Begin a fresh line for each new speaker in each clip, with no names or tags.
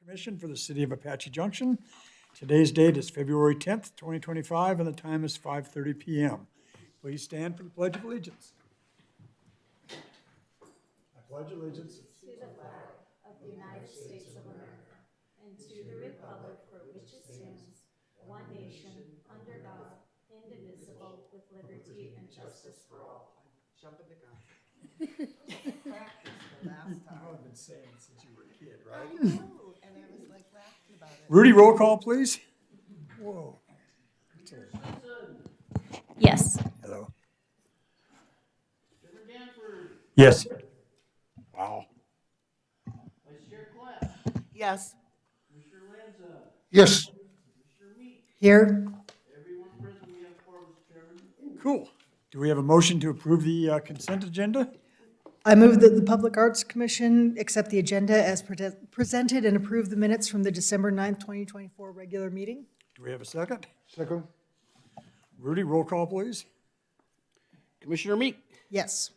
Commission for the City of Apache Junction. Today's date is February 10th, 2025, and the time is 5:30 p.m. Please stand for the Pledge of Allegiance. I pledge allegiance
to the flag of the United States of America and to the republic for which it stands, one nation, under God, indivisible, with liberty and justice for all.
Jumping the gun. Practice the last
You
time.
have been saying it since you were a kid,
I
right?
know, and I was like laughing about it.
Rudy, roll call, please. Whoa.
Yes.
Hello. Yes. Wow.
Yes.
Yes.
Here.
Cool. Do we have a motion to approve the consent agenda?
I move that the Public Arts Commission accept the agenda as presented and approve the minutes from the December 9th, 2024 regular meeting.
Do we have a second? Second. Rudy, roll call, please.
Commissioner Meek,
Yes.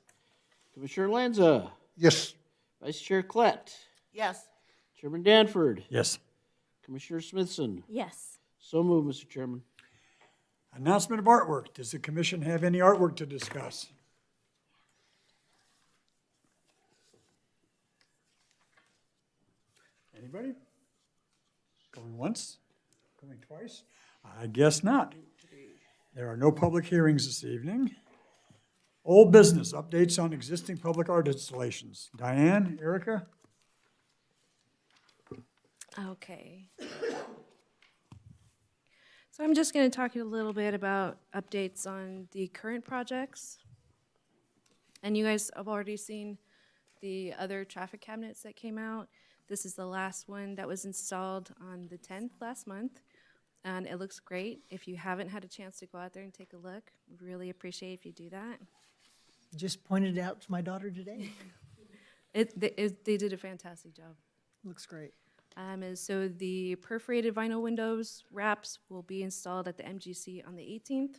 Commissioner Lanza,
Yes.
Vice Chair Klett,
Yes.
Chairman Danford,
Yes.
Commissioner Smithson.
Yes.
So moved, Mr. Chairman.
Announcement of artwork. Does the commission have any artwork to discuss? Anybody? Going once? Going twice? I guess not. There are no public hearings this evening. Old business, updates on existing public art installations. Diane, Erica?
Okay. So I'm just going to talk a little bit about updates on the current projects. And you guys have already seen the other traffic cabinets that came out. This is the last one that was installed on the 10th last month. And it looks great. If you haven't had a chance to go out there and take a look, we'd really appreciate if you do that.
Just pointed it out to my daughter today.
They did a fantastic job.
Looks great.
And so the perforated vinyl windows wraps will be installed at the MGC on the 18th.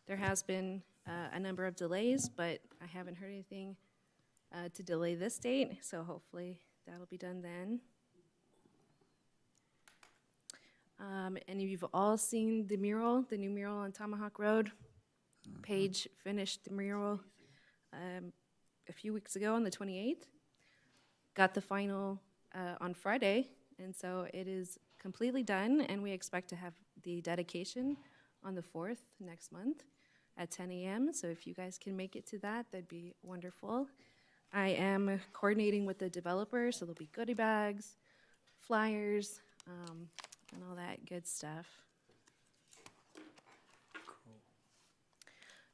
There has been a number of delays, but I haven't heard anything to delay this date, so hopefully that'll be done then. And you've all seen the mural, the new mural on Tomahawk Road. Paige finished the mural a few weeks ago on the 28th. Got the final on Friday, and so it is completely done, and we expect to have the dedication on the 4th next month at 10 a.m. So if you guys can make it to that, that'd be wonderful. I am coordinating with the developer, so there'll be goodie bags, flyers, and all that good stuff.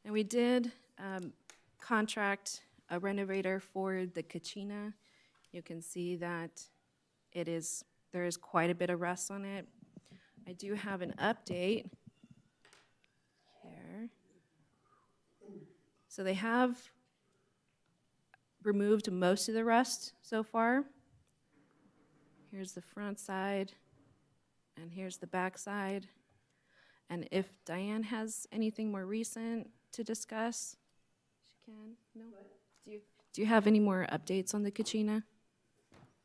And we did contract a renovator for the Kachina. You can see that there is quite a bit of rust on it. I do have an update here. So they have removed most of the rust so far. Here's the front side, and here's the back side. And if Diane has anything more recent to discuss, she can. No? Do you have any more updates on the Kachina?
No,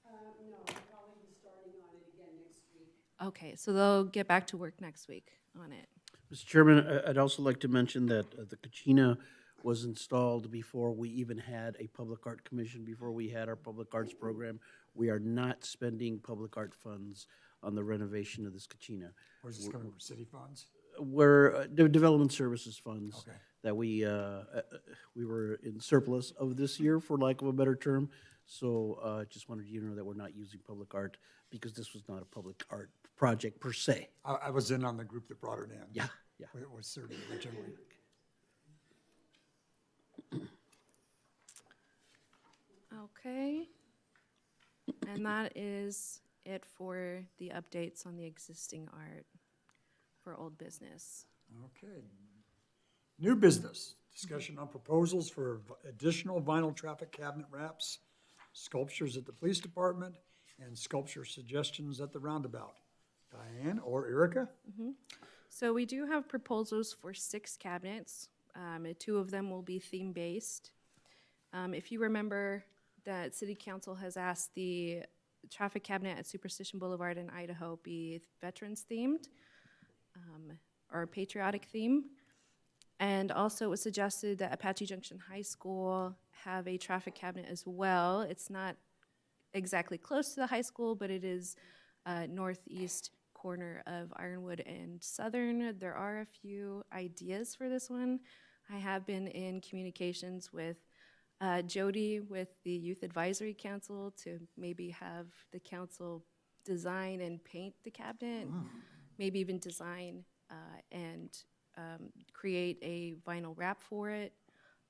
I'll probably be starting on it again next week.
Okay, so they'll get back to work next week on it.
Mr. Chairman, I'd also like to mention that the Kachina was installed before we even had a public art commission, before we had our public arts program. We are not spending public art funds on the renovation of this Kachina.
Or is this coming from city funds?
We're development services funds
Okay.
that we were in surplus of this year, for lack of a better term. So just wanted you to know that we're not using public art because this was not a public art project per se.
I was in on the group that brought it in.
Yeah, yeah.
It was serving originally.
Okay. And that is it for the updates on the existing art for old business.
Okay. New business, discussion on proposals for additional vinyl traffic cabinet wraps, sculptures at the police department, and sculpture suggestions at the roundabout. Diane or Erica?
So we do have proposals for 6 cabinets. 2 of them will be theme-based. If you remember that City Council has asked the traffic cabinet at Superstition Boulevard in Idaho be veterans themed, or patriotic theme. And also it was suggested that Apache Junction High School have a traffic cabinet as well. It's not exactly close to the high school, but it is northeast corner of Ironwood and Southern. There are a few ideas for this one. I have been in communications with Jody with the Youth Advisory Council to maybe have the council design and paint the cabinet, maybe even design and create a vinyl wrap for it.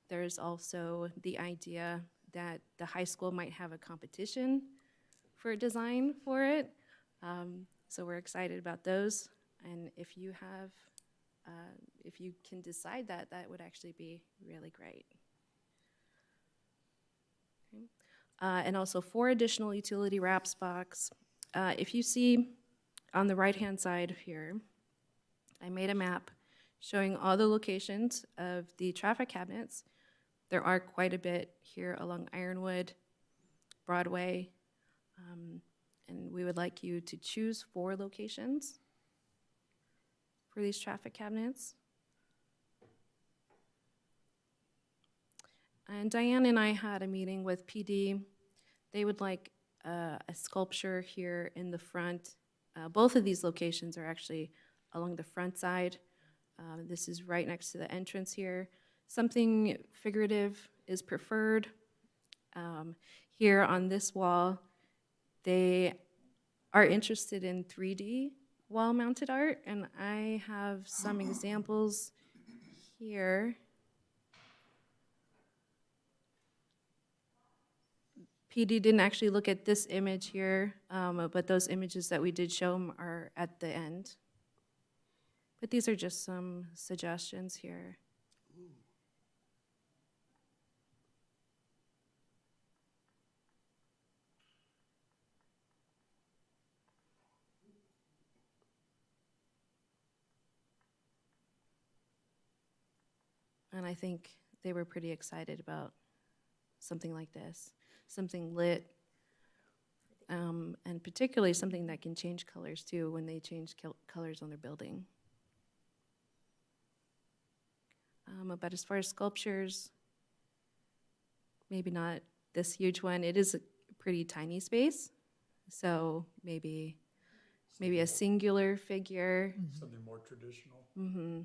There's also the idea that the high school might have a competition for a design for it. So we're excited about those. And if you have, if you can decide that, that would actually be really great. Okay. And also 4 additional utility wraps box. If you see on the right-hand side here, I made a map showing all the locations of the traffic cabinets. There are quite a bit here along Ironwood, Broadway, and we would like you to choose 4 locations for these traffic cabinets. And Diane and I had a meeting with PD. They would like a sculpture here in the front. Both of these locations are actually along the front side. This is right next to the entrance here. Something figurative is preferred. Here on this wall, they are interested in 3D wall-mounted art, and I have some examples here. PD didn't actually look at this image here, but those images that we did show them are at the end. But these are just some suggestions here. And I think they were pretty excited about something like this, something lit, and particularly something that can change colors too when they change colors on their building. But as far as sculptures, maybe not this huge one. It is a pretty tiny space, so maybe a singular figure.
Something more traditional.
Mm-hmm.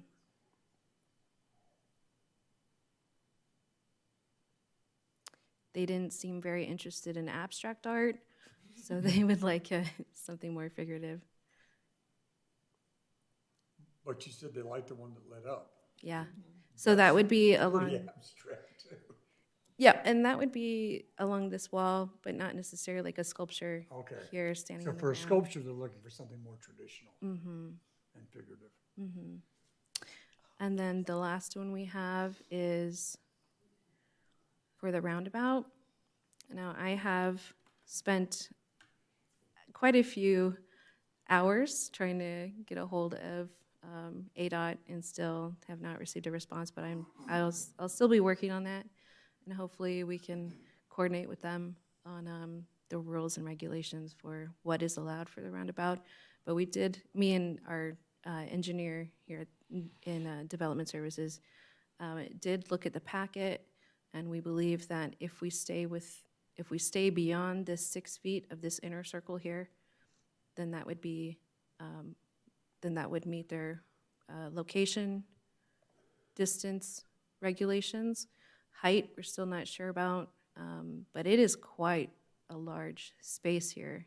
They didn't seem very interested in abstract art, so they would like something more figurative.
But you said they liked the one that lit up.
Yeah. So that would be
Pretty
along,
abstract, too.
yeah, and that would be along this wall, but not necessarily like a sculpture
Okay.
here standing
So
on the
for a
ground.
sculpture, they're looking for something more traditional
Mm-hmm.
and figurative.
Mm-hmm. And then the last one we have is for the roundabout. Now, I have spent quite a few hours trying to get a hold of ADOT and still have not received a response, but I'll still be working on that, and hopefully we can coordinate with them on the rules and regulations for what is allowed for the roundabout. But we did, me and our engineer here in Development Services did look at the packet, and we believe that if we stay beyond this 6 feet of this inner circle here, then that would be, then that would meet their location, distance regulations. Height, we're still not sure about, but it is quite a large space here.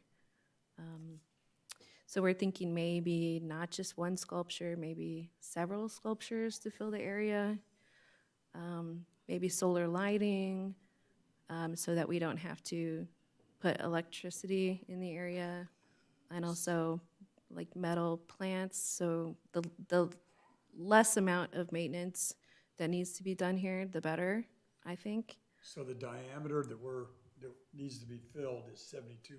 So we're thinking maybe not just one sculpture, maybe several sculptures to fill the area. Maybe solar lighting, so that we don't have to put electricity in the area, and also like metal plants, so the less amount of maintenance that needs to be done here, the better, I think.
So the diameter that needs to be filled is 72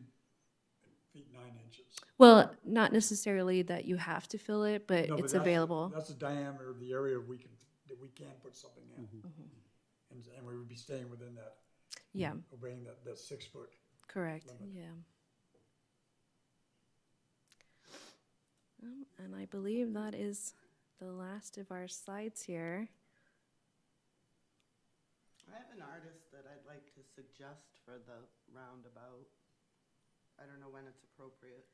feet 9 inches.
Well, not necessarily that you have to fill it, but
No,
it's
that's
available.
That's the diameter of the area that we can put something in. And we would be staying within that,
Yeah,
obeying that 6 foot.
correct,
Limit.
yeah. And I believe that is the last of our slides here.
I have an artist that I'd like to suggest for the roundabout. I don't know when it's appropriate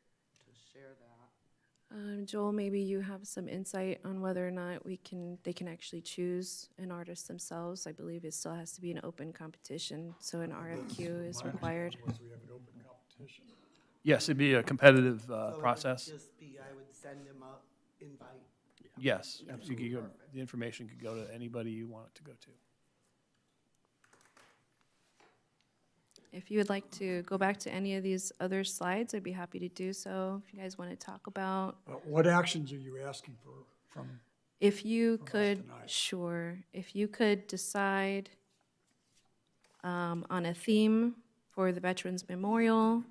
to share that.
Joel, maybe you have some insight on whether or not they can actually choose an artist themselves. I believe it still has to be an open competition, so an RFQ is required.
Was we have an open competition.
Yes, it'd be a competitive
So
process.
it would just be, I would send him a invite.
Yes,
Absolutely.
you could go, the information could go to anybody you want it to go to.
If you would like to go back to any of these other slides, I'd be happy to do so. If you guys want to talk about,
What actions are you asking for from,
if you
From us
could,
tonight.
sure, if you could decide on a theme for the Veterans Memorial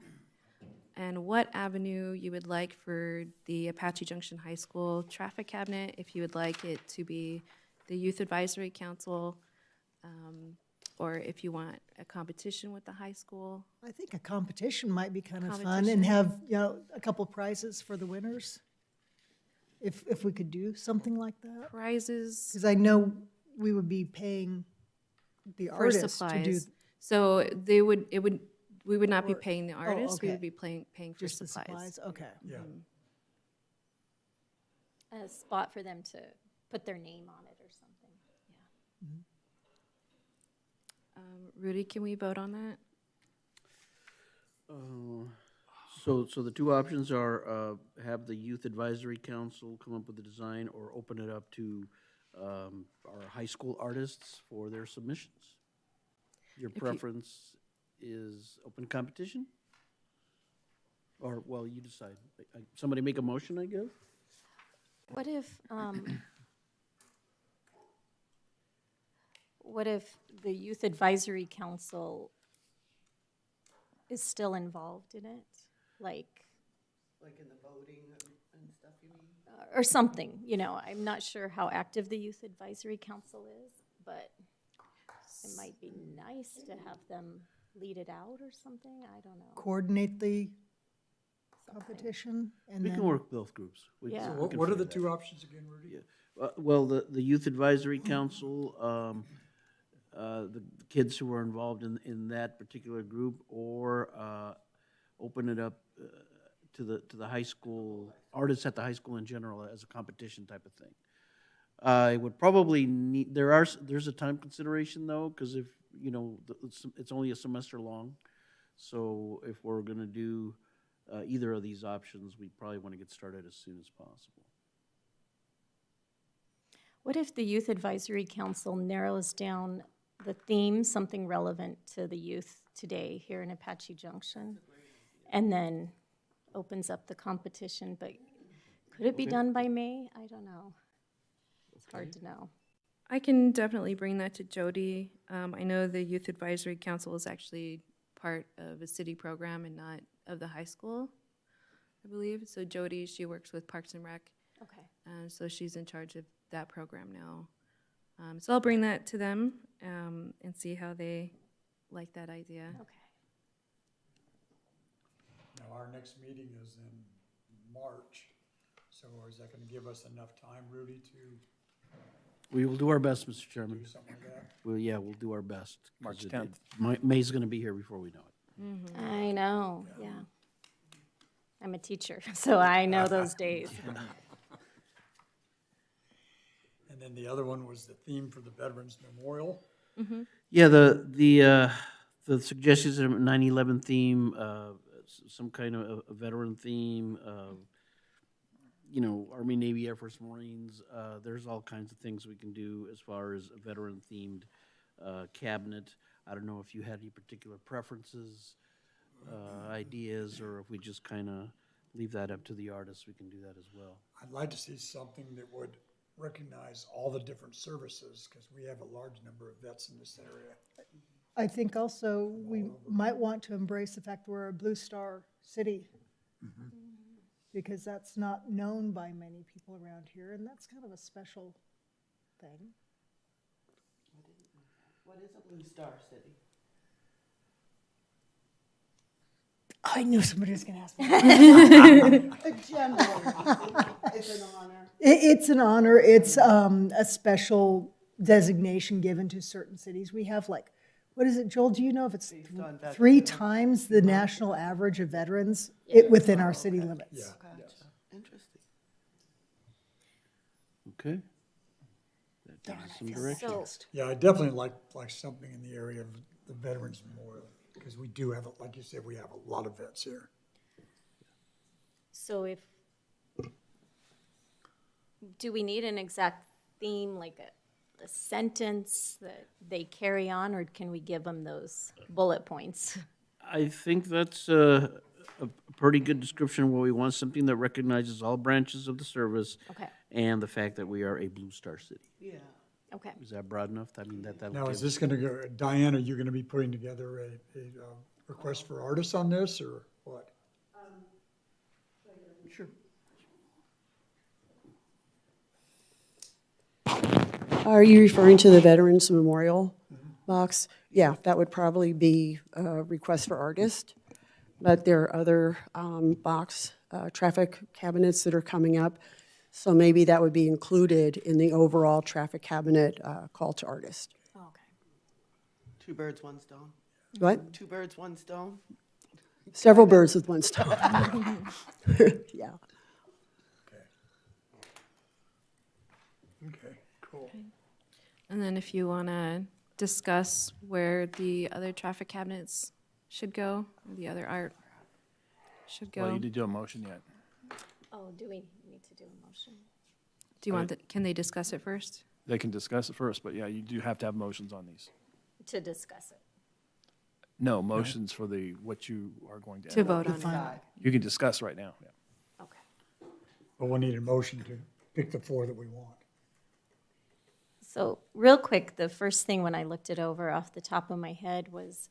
and what avenue you would like for the Apache Junction High School traffic cabinet, if you would like it to be the Youth Advisory Council, or if you want a competition with the high school.
I think a competition might be kind of fun
Competition.
and have, a couple prizes for the winners. If we could do something like that.
Prizes
Because I know we would be paying the
for
artists to do
supplies. So we would not be paying the artists, we
okay.
would be paying for
just the
supplies.
supplies. Okay.
yeah,
A spot for them to put their name on it or something, yeah.
Rudy, can we vote on that?
So the two options are have the Youth Advisory Council come up with the design or open it up to our high school artists for their submissions. Your
you-
preference is open competition? Or, well, you decide. Somebody make a motion, I guess?
What if the Youth Advisory Council is still involved in it? Like,
Like in the voting and stuff, you mean?
or something, I'm not sure how active the Youth Advisory Council is, but it might be nice to have them lead it out or something, I don't know.
Coordinate the competition and
We
then.
can work both groups. We-
Yeah.
so
we
what,
can
what are
figure
the
that
two
out.
options again, Rudy?
Yeah. Well, the Youth Advisory Council, the kids who are involved in that particular group, or open it up to the high school, artists at the high school in general as a competition type of thing. I would probably need, there's a time consideration though, because if, it's only a semester long. So if we're gonna do either of these options, we probably want to get started as soon as possible.
What if the Youth Advisory Council narrows down the theme, something relevant to the youth today here in Apache Junction, and then opens up the competition, but could it be done by May? I don't know. It's hard to know.
I can definitely bring that to Jody. I know the Youth Advisory Council is actually part of a city program and not of the high school, I believe. So Jody, she works with Parks and Rec,
Okay.
so she's in charge of that program now. So I'll bring that to them and see how they like that idea.
Okay.
Now, our next meeting is in March, so is that gonna give us enough time, Rudy, to
We will do our best, Mr. Chairman.
do something like that?
We'll do our best. 'Cause
March
it-
10th.
May's gonna be here before we know it.
I know, yeah. I'm a teacher, so I know those days.
And then the other one was the theme for the Veterans Memorial.
Yeah, the suggestions of 9/11 theme, some kind of a veteran theme, Army, Navy, Air Force, Marines. There's all kinds of things we can do as far as a veteran-themed cabinet. I don't know if you had any particular preferences, ideas, or if we just kind of leave that up to the artists, we can do that as well.
I'd like to see something that would recognize all the different services, because we have a large number of vets in this area.
I think also we might want to embrace the fact we're a Blue Star city. Because that's not known by many people around here, and that's kind of a special thing.
What is a Blue Star City?
I knew somebody was gonna ask me.
Agenda. It's an honor.
It's an honor. It's a special designation given to certain cities. We have like, what is it, Joel? Do you know if it's
Based on veteran-
3 times the national average of veterans within our city limits?
Yeah.
Gotcha. Interesting.
Okay. That gives us some direction.
So,
Yeah, I definitely like something in the area of the Veterans Memorial, because we do have, like you said, we have a lot of vets here.
so do we need an exact theme, like a sentence that they carry on, or can we give them those bullet points?
I think that's a pretty good description of what we want, something that recognizes all branches of the service
Okay,
and the fact that we are a Blue Star city.
Yeah.
okay.
Is that broad enough? I mean, that'll
Now, is
give,
this gonna go, Diane, are you gonna be putting together a request for artists on this, or what?
sure.
Are you referring to the Veterans Memorial box? Yeah, that would probably be a request for artist. But there are other traffic cabinets that are coming up. So maybe that would be included in the overall traffic cabinet call to artist.
Okay.
2 birds, 1 stone.
What?
2 birds, 1 stone.
Several birds with one stone. Yeah.
Okay, cool.
And then if you want to discuss where the other traffic cabinets should go, or the other art should
Well,
go.
you did do a motion yet.
Oh, do we need to do a motion?
Do you want, can they discuss it first?
They can discuss it first, but yeah, you do have to have motions on these.
To discuss it.
No, motions for what you are going to.
To vote on it.
Decide.
You can discuss right now, yeah.
Okay.
But we'll need a motion to pick the 4 that we want.
So real quick, the first thing when I looked it over off the top of my head was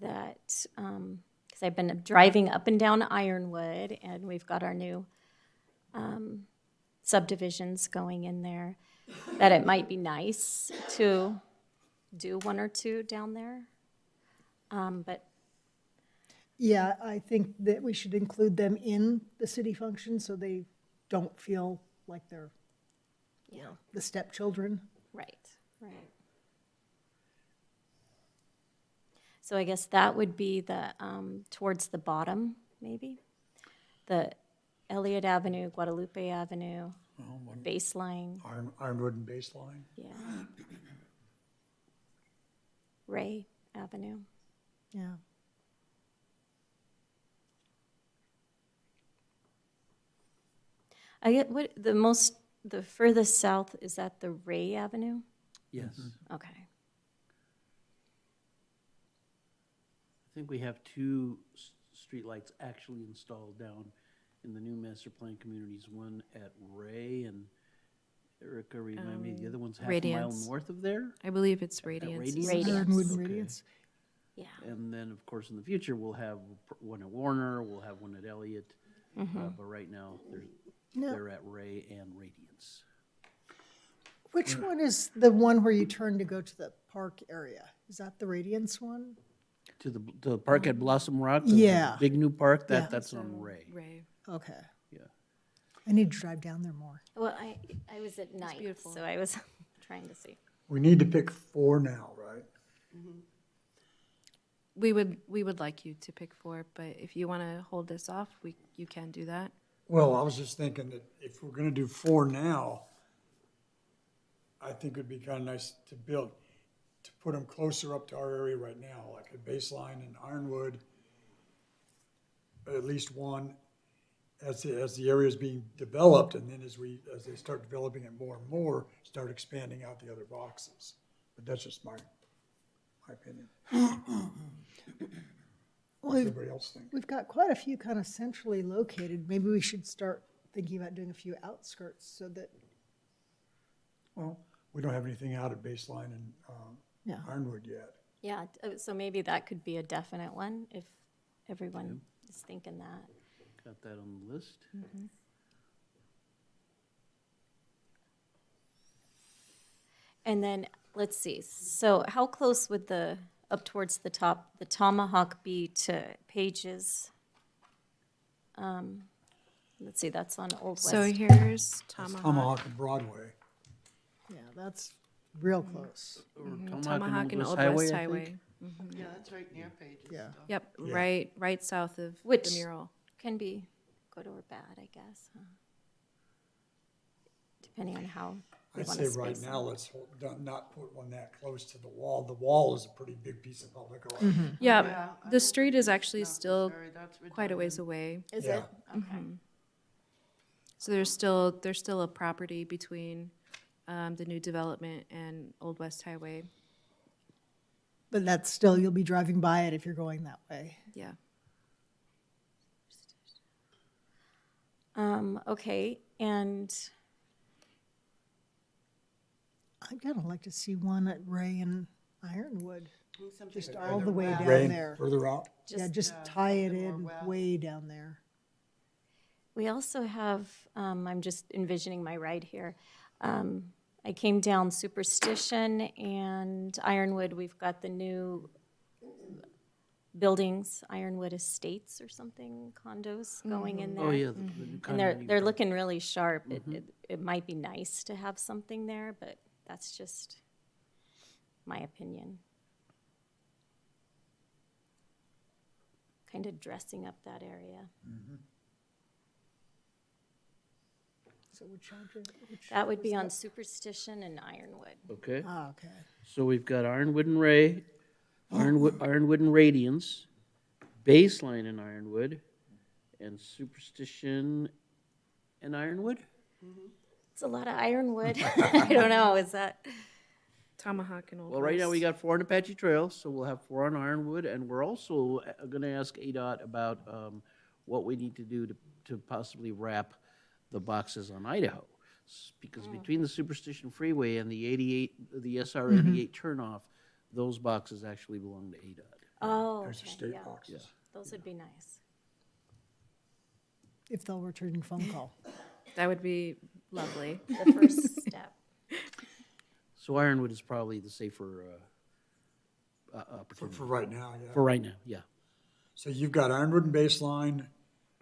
that, because I've been driving up and down Ironwood, and we've got our new subdivisions going in there, that it might be nice to do 1 or 2 down there. But
Yeah, I think that we should include them in the city function so they don't feel like they're
yeah,
the stepchildren.
right. So I guess that would be the, towards the bottom, maybe? The Elliott Avenue, Guadalupe Avenue, baseline,
Ironwood and Baseline.
yeah. Ray Avenue.
Yeah.
I get, the furthest south, is that the Ray Avenue?
Yes.
Okay.
I think we have 2 streetlights actually installed down in the new master plan communities, one at Ray and Erica, remind me, the other one's half a mile
Radiance.
north of there.
I believe it's Radiance.
Radiance?
Radiance.
Ironwood and
Okay.
Radiance.
Yeah.
And then, of course, in the future, we'll have one at Warner, we'll have one at Elliott. But right now,
No.
they're at Ray and Radiance.
Which one is the one where you turn to go to the park area? Is that the Radiance one?
To the park at Blossom Rock? the
Yeah.
Big new park,
Yeah.
that's on Ray.
Ray.
Okay.
Yeah.
I need to drive down there more.
Well, I was at night,
beautiful.
so I was trying to see.
We need to pick 4 now, right?
We would like you to pick 4, but if you want to hold this off, you can do that.
Well, I was just thinking that if we're gonna do 4 now, I think it'd be kind of nice to put them closer up to our area right now, like at Baseline and Ironwood. At least 1 as the area is being developed, and then as they start developing it more and more, start expanding out the other boxes. But that's just my opinion. What does everybody else think?
We've got quite a few kind of centrally located. Maybe we should start thinking about doing a few outskirts so that,
Well, we don't have anything out at Baseline and
yeah.
Ironwood yet.
Yeah, so maybe that could be a definite one if everyone is thinking that.
Got that on the list?
And then, let's see, so how close would up towards the top, the Tomahawk be to Page's let's see, that's on Old West.
So here's
That's
Tomahawk.
Tomahawk and Broadway.
Yeah, that's real close.
Tomahawk and Old
Highway,
West
I think.
Highway.
Yeah, that's right near Page's
Yeah.
stuff.
Yep,
Yeah.
right south of the
Which-
mural.
Can be good or bad, I guess, huh? Depending on how we
I'd
want
say
to
right
space
now,
them.
let's not put one that close to the wall. The wall is a pretty big piece of public art.
Yeah,
Yeah, I
the
don't
street
think
is
it's
actually still
necessary. That's
quite a ways
redundant.
away.
Is
Yeah.
it? Okay.
So there's still a property between the new development and Old West Highway.
But that's still, you'll be driving by it if you're going that way.
Yeah.
Okay, and
I'd kind of like to see one at Ray and Ironwood,
Something
just
further
all the way
west.
down
Rain
there.
further out.
Yeah,
just,
just
Yeah,
tie it
something more
in
west.
way down there.
we also have, I'm just envisioning my ride here. I came down Superstition and Ironwood, we've got the new buildings, Ironwood Estates or something, condos going in there.
Oh, yeah. the new
And they're
condominium
looking really sharp. It might be nice to have something there, but that's just my opinion. Kind of dressing up that area.
So which address?
That would be on Superstition and Ironwood.
Okay,
Ah, okay.
so we've got Ironwood and Ray, Ironwood and Radiance, Baseline and Ironwood, and Superstition and Ironwood?
It's a lot of Ironwood. I don't know, is that?
Tomahawk and Old
Well, right now, we
West.
got 4 on Apache Trail, so we'll have 4 on Ironwood, and we're also gonna ask ADOT about what we need to do to possibly wrap the boxes on Idaho. Because between the Superstition Freeway and the 88, the SR 88 turnoff, those boxes actually belong to ADOT.
Oh,
There's the
okay,
state
yeah.
boxes.
Those would be nice.
If they'll return your phone call.
That would be lovely.
The first step.
So Ironwood is probably the safer
For
opportunity.
right now, yeah.
For right now, yeah.
So you've got Ironwood and Baseline,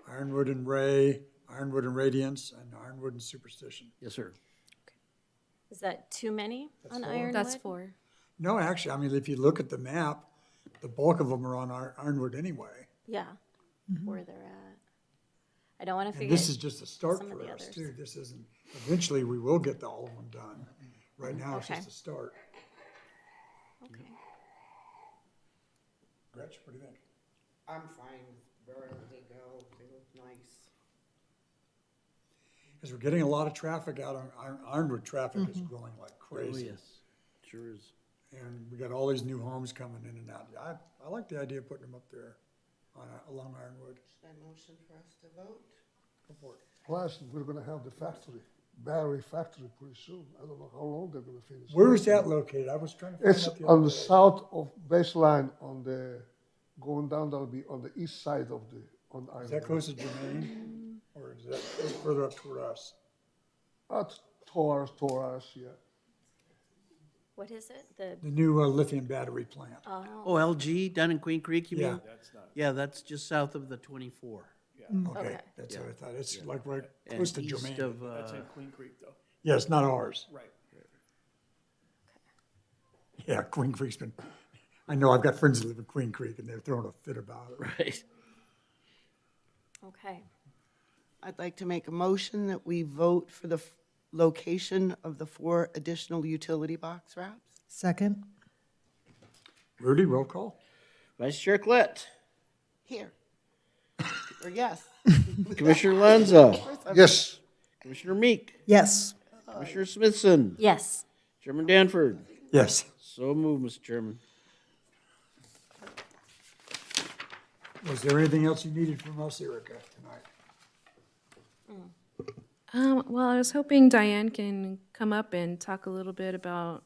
Ironwood and Ray, Ironwood and Radiance, and Ironwood and Superstition.
Yes, sir.
Is that too many on
four.
Ironwood?
That's 4.
No, actually, I mean, if you look at the map, the bulk of them are on Ironwood anyway.
Yeah, where they're at. I don't want to
And
figure.
this is just a start
some of
for
the
us
others.
too. This isn't, eventually we will get all of them done. Right now, it's
Okay.
just a start.
Okay.
Gretch, what do you think?
I'm fine with wherever they go. They look nice.
Because we're getting a lot of traffic out on, Ironwood traffic is growing like
Oh,
crazy.
yes, sure is.
And we got all these new homes coming in and out. I like the idea of putting them up there on, along Ironwood.
Should I motion for us to vote?
Go for it.
Plus, we're gonna have the factory, battery factory pretty soon. I don't know how long they're gonna finish.
Where is that located? I was trying to find
It's
out the
on
other
the
day.
south of baseline on the, going down, that'll be on the east side of the, on the
Is that
island.
close to Jermaine? Or is that further up toward us?
Towards, yeah.
What is it? The,
The new lithium battery plant.
Oh, LG down in Queen Creek, you
Yeah.
mean? Yeah, that's just south of the 24.
Okay,
Okay.
that's what I thought. It's like right
And
close to
east
Jermaine.
of,
That's in Queen Creek, though.
Yeah, it's not ours.
Right.
Yeah, Queen Creek's been, I know, I've got friends that live in Queen Creek and they're throwing a fit about it.
right.
okay.
I'd like to make a motion that we vote for the location of the 4 additional utility box wraps.
Second?
Rudy, roll call?
Vice Chair Klett,
Here. Or yes.
Commissioner Lanza,
Yes,
Commissioner Meek,
Yes.
Commissioner Smithson,
Yes.
Chairman Danford.
Yes.
So moved, Mr. Chairman.
Was there anything else you needed from us, Erica, tonight?
Well, I was hoping Dianne can come up and talk a little bit about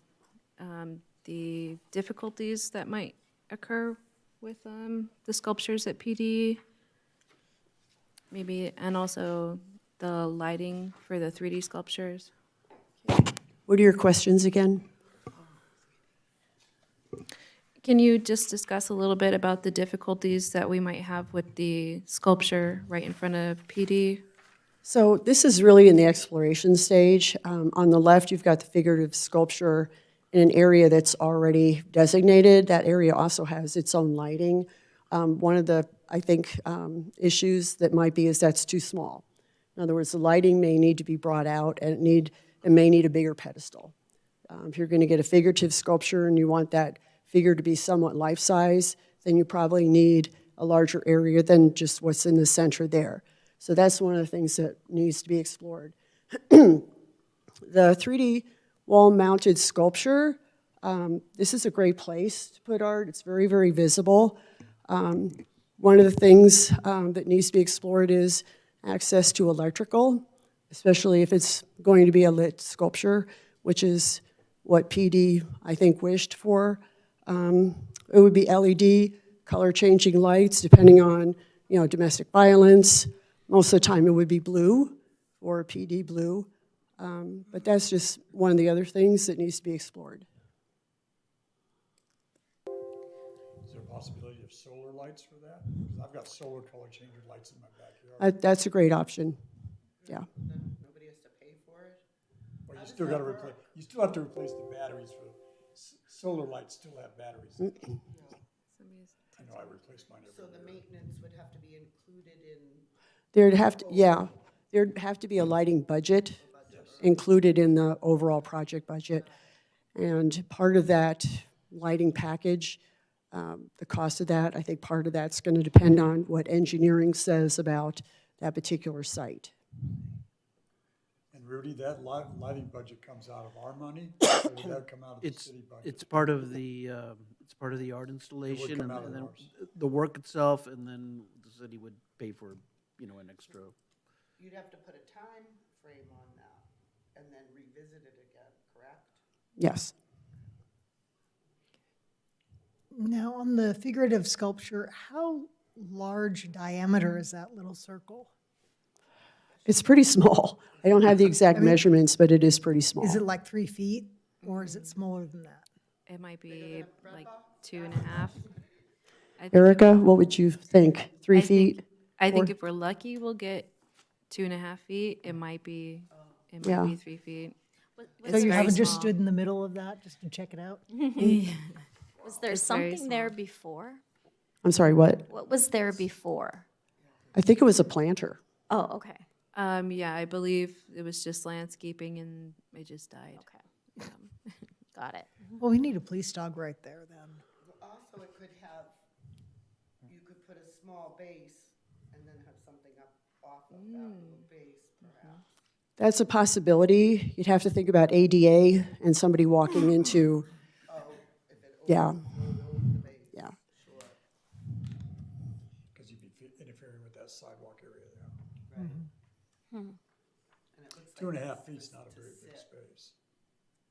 the difficulties that might occur with the sculptures at PD, maybe, and also the lighting for the 3D sculptures.
What are your questions again?
Can you just discuss a little bit about the difficulties that we might have with the sculpture right in front of PD?
So this is really in the exploration stage. On the left, you've got the figurative sculpture in an area that's already designated. That area also has its own lighting. One of the, I think, issues that might be is that's too small. In other words, the lighting may need to be brought out and it may need a bigger pedestal. If you're going to get a figurative sculpture and you want that figure to be somewhat life-size, then you probably need a larger area than just what's in the center there. So that's one of the things that needs to be explored. The 3D wall-mounted sculpture, this is a great place to put art. It's very, very visible. One of the things that needs to be explored is access to electrical, especially if it's going to be a lit sculpture, which is what PD, I think, wished for. It would be LED, color-changing lights, depending on, domestic violence. Most of the time, it would be blue, or PD blue. But that's just one of the other things that needs to be explored.
Is there a possibility of solar lights for that? Because I've got solar color changing lights in my backyard.
That's a great option, yeah.
Then nobody has to pay for it?
Well, you still gotta replace, you still have to replace the batteries for, solar lights still have batteries. I know I replaced mine
So
every
the
year.
maintenance would have to be included in,
There'd have to be a lighting budget included in the overall project budget. And part of that lighting package, the cost of that, I think part of that's going to depend on what engineering says about that particular site.
And Rudy, that lighting budget comes out of our money, or would that come out of the city budget?
It's part of the art installation
come out
and
of
then
ours.
the work itself, and then the city would pay for, an extra.
you'd have to put a time frame on that and then revisit it again, correct?
Yes.
Now, on the figurative sculpture, how large diameter is that little circle?
It's pretty small. I don't have the exact measurements, but it is pretty small.
Is it like 3 feet, or is it smaller than that?
It might be like 2.5.
Erica, what would you think? 3 feet?
I think
4?
if we're lucky, we'll get 2.5 feet. It might be
Yeah.
3 feet.
So
It's
you
very
haven't just
small.
stood in the middle of that just to check it out?
Was there
It's very
something there before?
I'm sorry, what?
What was there before?
I think it was a planter.
Oh, okay,
Yeah, I believe it was just landscaping and it just died.
okay. Got it.
Well, we need a police dog right there then.
Also, it could have, you could put a small base and then have something up off of that little base, perhaps.
That's a possibility. You'd have to think about ADA and somebody walking into, yeah,
The base,
yeah.
sure.
Because you'd be interfering with that sidewalk area there.
Right. And it looks like
2.5 feet's not a very big space.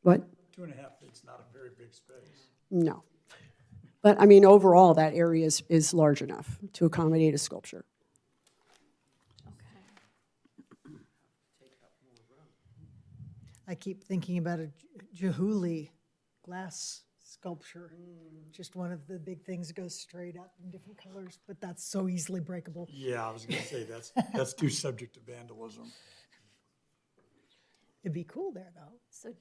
What?
2.5 feet's not a very big space.
No. But, I mean, overall, that area is large enough to accommodate a sculpture.
I keep thinking about a Jehuli glass sculpture. Just one of the big things that goes straight up in different colors, but that's so easily breakable.
Yeah, I was gonna say, that's too subject to vandalism.
It'd be cool there, though.
So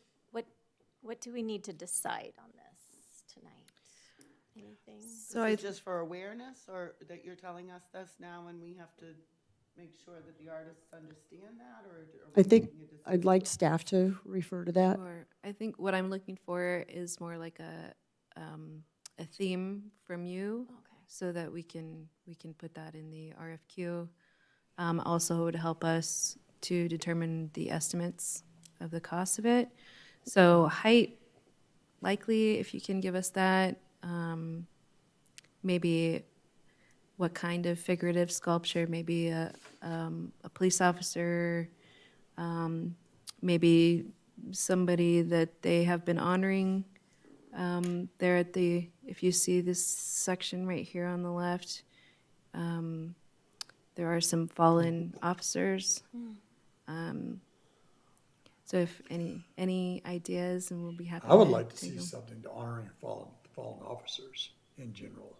what do we need to decide on this tonight? Anything?
So
Is it just for awareness, or that you're telling us this now and we have to make sure that the artists understand that, or? are we
I think
making a decision?
I'd like staff to refer to that.
Or I think what I'm looking for is more like a theme from you, so that we can put that in the RFQ. Also, it would help us to determine the estimates of the cost of it. So height, likely, if you can give us that. Maybe what kind of figurative sculpture? Maybe a police officer. Maybe somebody that they have been honoring. There at the, if you see this section right here on the left, there are some fallen officers. So if any ideas, and we'll be happy.
I would like to
take
see
them.
something to honoring fallen fallen officers in general.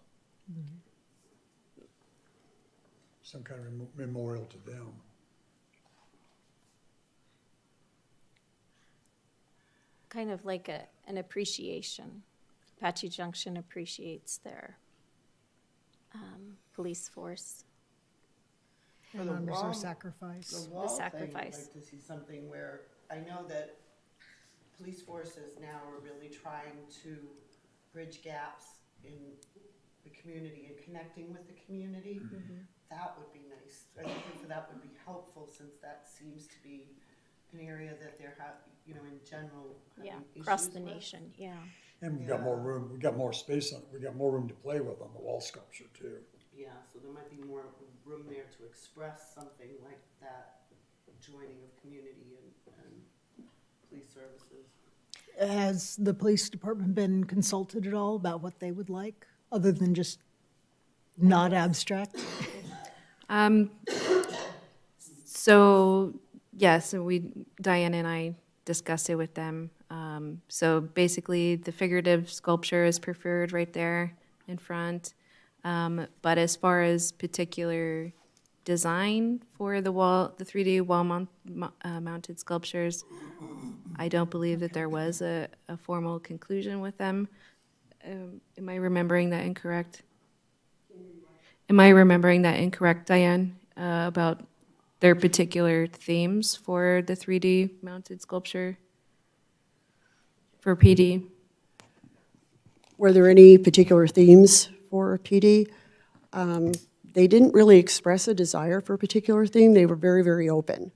Some kind of memorial to them.
Kind of like an appreciation. Apache Junction appreciates their police force.
And
the
honors
wall-
their sacrifice.
The wall thing, I'd
sacrifice.
like to see something where, I know that police forces now are really trying to bridge gaps in the community and connecting with the community. That would be nice. I think that would be helpful, since that seems to be an area that they're in general
Yeah,
having
across
issues
the
with.
nation, yeah.
And we've got more room, we've got more space on, we've got more room to play with on the wall sculpture too.
Yeah, so there might be more room there to express something like that joining of community and police services.
Has the police department been consulted at all about what they would like, other than just not abstract?
So, yes, Diane and I discussed it with them. So basically, the figurative sculpture is preferred right there in front. But as far as particular design for the 3D wall mounted sculptures, I don't believe that there was a formal conclusion with them. Am I remembering that incorrect? Diane, about their particular themes for the 3D mounted sculpture for PD?
Were there any particular themes for PD? They didn't really express a desire for a particular theme. They were very, very open.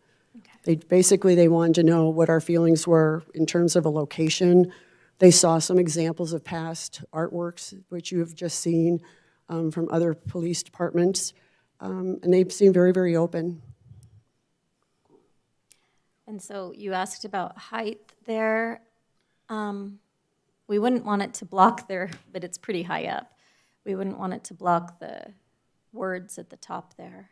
They wanted to know what our feelings were in terms of a location. They saw some examples of past artworks, which you have just seen from other police departments, and they seemed very, very open.
And so you asked about height there. We wouldn't want it to block but it's pretty high up. We wouldn't want it to block the words at the top there.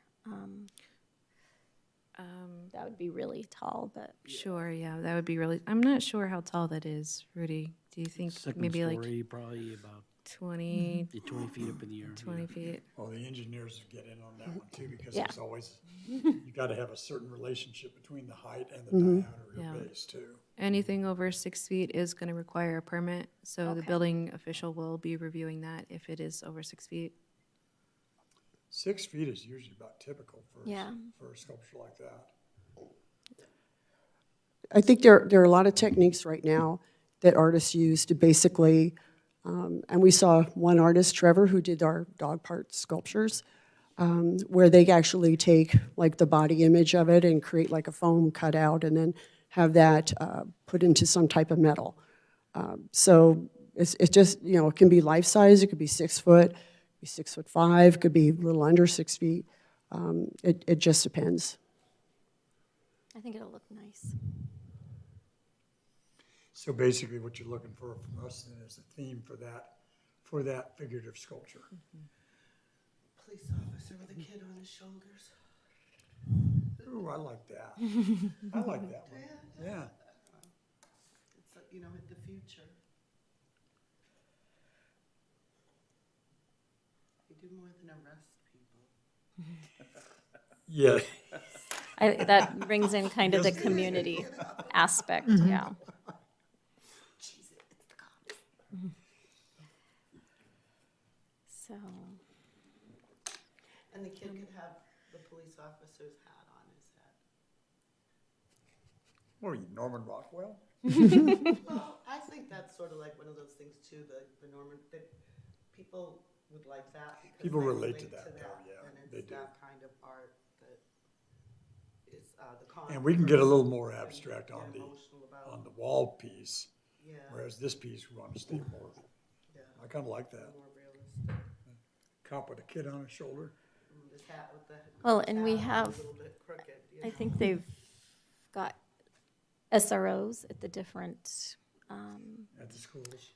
That would be really tall, but
Sure, yeah, that would be really, I'm not sure how tall that is, Rudy. Do you think
Second
maybe like
story, probably about
20,
20 feet up in the air.
20 feet?
Well, the engineers get in on that one too, because
Yeah.
there's always, you gotta have a certain relationship between the height and the diameter of
Yeah.
your base too.
Anything over 6 feet is going to require a permit, so the
Okay.
building official will be reviewing that if it is over 6 feet.
6 feet is usually about typical
Yeah.
for a sculpture like that.
I think there are a lot of techniques right now that artists use to basically, and we saw one artist, Trevor, who did our dog part sculptures, where they actually take like the body image of it and create like a foam cutout and then have that put into some type of metal. So it's just, it can be life size, it could be 6 foot, it could be 6'5", could be a little under 6 feet. It just depends.
I think it'll look nice.
So basically what you're looking for from us then is a theme for that figurative sculpture.
Police officer with a kid on his shoulders.
Ooh, I like that. I like that one, yeah.
It's, the future. They do more than arrest people.
Yeah,
That brings in kind of the community aspect, yeah.
Jeez, it's the cops.
So,
And the kid could have the police officer's hat on his head.
what are you, Norman Rockwell?
Well, I think that's sort of like one of those things too, the Norman, that people would like that because
People
they
relate to that, though, yeah,
and
they
it's
do.
that kind of art that is the common.
And we can get a little
person
more
and
abstract
get
on
emotional about.
the wall piece,
Yeah,
whereas this piece we want to stay more,
yeah,
I kind of like that.
more realistic.
Cop with a kid on his shoulder.
This hat with the.
Well,
his
and we
hat
have-
A little bit crooked,
I think they've got SROs at the different,
At the schools.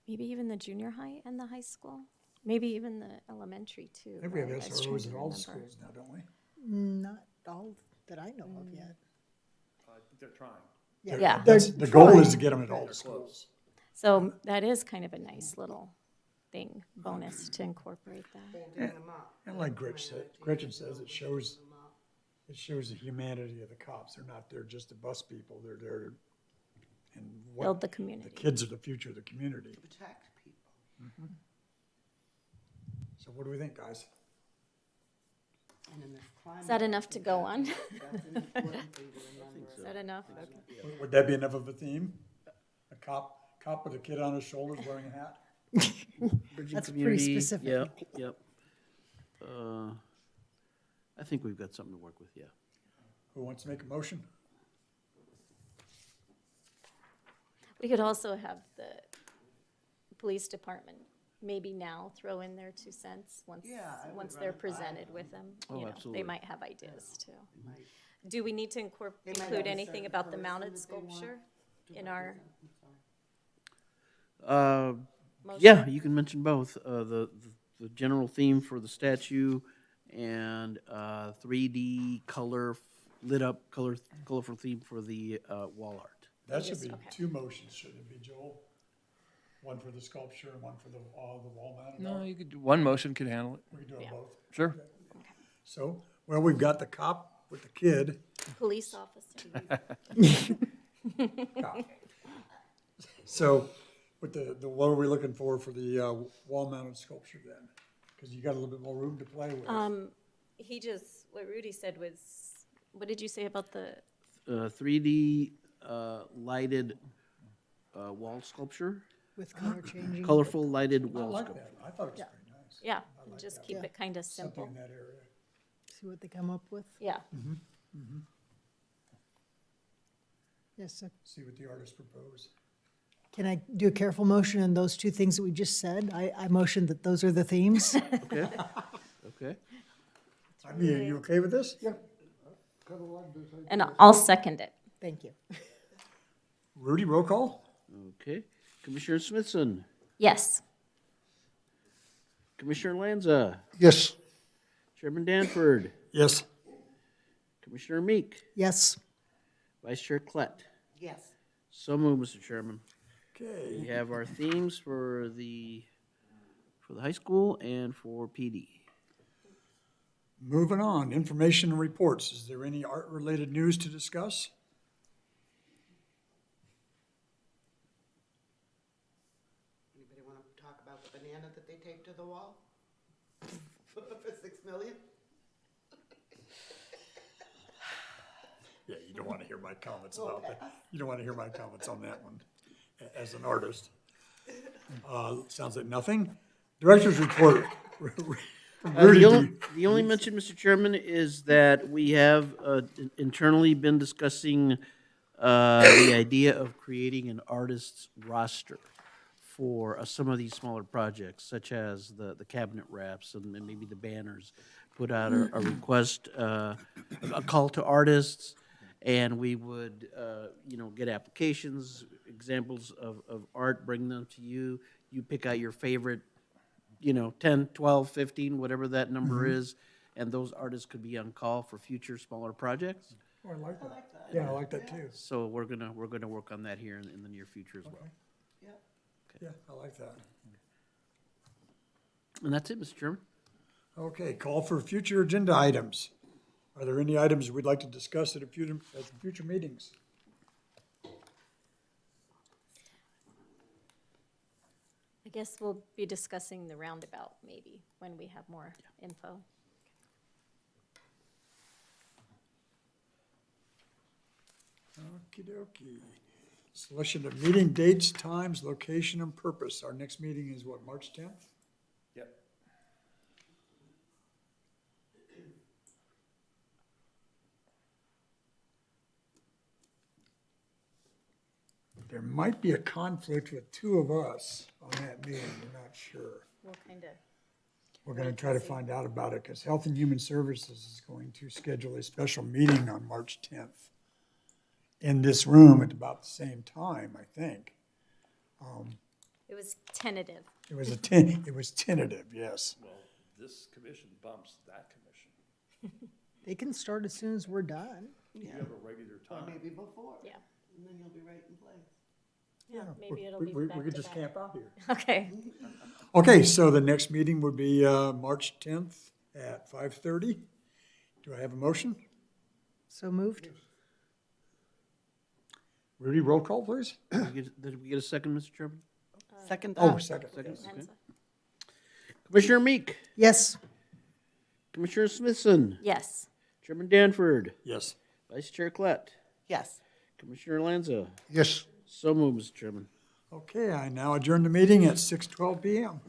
maybe even the junior high and the high school, maybe even the elementary too.
I think we have
right? I was trying
SROs
to
in all the
remember.
schools now, don't we?
Not all that I know of yet.
I think they're trying.
Yeah.
The goal is to get them at all the schools.
So that is kind of a nice little thing bonus to incorporate that.
Holding them up.
And like Gretchen says, it shows the humanity of the cops. They're not there just to bust people. They're there and
Build the
the
community.
kids are the future of the community.
Protect people.
So what do we think, guys?
And in this climate.
Is that enough to go on?
That's an important thing to remember.
Is that enough? Okay.
Would that be enough of a theme? A cop with a kid on his shoulders wearing a hat?
Bridging
That's pretty
community,
specific.
Yep. I think we've got something to work with, yeah.
Who wants to make a motion?
We could also have the police department maybe now throw in their 2 cents once,
Yeah, I would
once
run
they're
it by
presented
them.
with them.
Oh,
You know,
absolutely.
They might have ideas too.
Might-
Do we need to
They might
include
have a
anything
certain
about the
person
mounted
that they want
sculpture
to
in our
represent. I'm sorry.
motion?
Yeah, you can mention both, the general theme for the statue and 3D lit up colorful theme for the wall art.
That should
Just-
be
okay.
2 motions, shouldn't it be, Joel? One for the sculpture and one for the wall mount?
No, you could, one motion could handle it.
We could do them
Yeah.
both.
Sure.
So, well, we've got the cop with the kid.
Police officer.
Cop. So, with what are we looking for the wall-mounted sculpture then? Because you got a little bit more room to play with.
What Rudy said was, what did you say about the,
3D lighted wall sculpture,
With color changing.
colorful lighted
I
wall
like
sculpture.
that. I thought it was pretty nice.
yeah,
I like
just
that.
keep
Yeah.
it kind of
Something
simple.
in that area.
See what they come up with.
Yeah.
Yes, so
See what the artists propose.
can I do a careful motion on those 2 things that we just said? I motioned that those are the themes.
Okay, okay.
I mean, are you okay with this?
Yeah, kind of like this. idea.
And I'll second it.
Thank you.
Rudy, roll call?
Okay. Commissioner Smithson,
Yes.
Commissioner Lanza,
Yes,
Chairman Danford,
Yes.
Commissioner Meek,
Yes,
Vice Chair Klett.
Yes.
So moved, Mr. Chairman. We
Okay.
have our themes for the high school and for PD.
Moving on, information and reports. Is there any art-related news to discuss?
Anybody want to talk about the banana that they taped to the wall? For $6 million?
Yeah, you don't want to hear my comments about that. You don't want to hear my comments on that one as an artist. Sounds like nothing. Director's report. Rudy,
The only mention, Mr. Chairman, is that we have internally been discussing the idea of creating an artist's roster for some of these smaller projects, such as the cabinet wraps and maybe the banners. Put out a request, a call to artists, and we would, get applications, examples of art, bring them to you. You pick out your favorite 10, 12, 15, whatever that number is, and those artists could be on call for future smaller projects.
Oh, I like that. Yeah, I like that too.
So we're gonna work on that here in the near future as well.
Yep.
Yeah, I like that.
And that's it, Mr. Chairman.
Okay, call for future agenda items. Are there any items we'd like to discuss at future meetings?
I guess we'll be discussing the roundabout maybe when we have more info.
Okey dokey. Selection of meeting dates, times, location, and purpose. Our next meeting is what, March 10th?
Yep.
There might be a conflict with 2 of us on that meeting, we're not sure.
We'll kind of,
We're gonna try to find out about it, because Health and Human Services is going to schedule a special meeting on March 10th in this room at about the same time, I think.
it was tentative.
It was tentative, yes.
Well, this commission bumps that commission.
they can start as soon as we're done.
You have a regular
Or
time.
maybe before.
Yeah.
And then you'll be right in place.
Yeah,
Maybe it'll
we-
be
we-
back
We could
to
just
back.
camp out here.
Okay.
Okay, so the next meeting would be March 10th at 5:30. Do I have a motion?
So moved?
Rudy, roll call, please.
Did we get a second, Mr. Chairman?
Second
Oh,
thought.
second.
Second,
yes.
okay. Commissioner Meek,
Yes.
Commissioner Smithson,
Yes.
Chairman Danford,
Yes.
Vice Chair Klett,
Yes.
Commissioner Lanza.
Yes.
So moved, Mr. Chairman.
Okay, I now adjourn the meeting at 6:12 PM.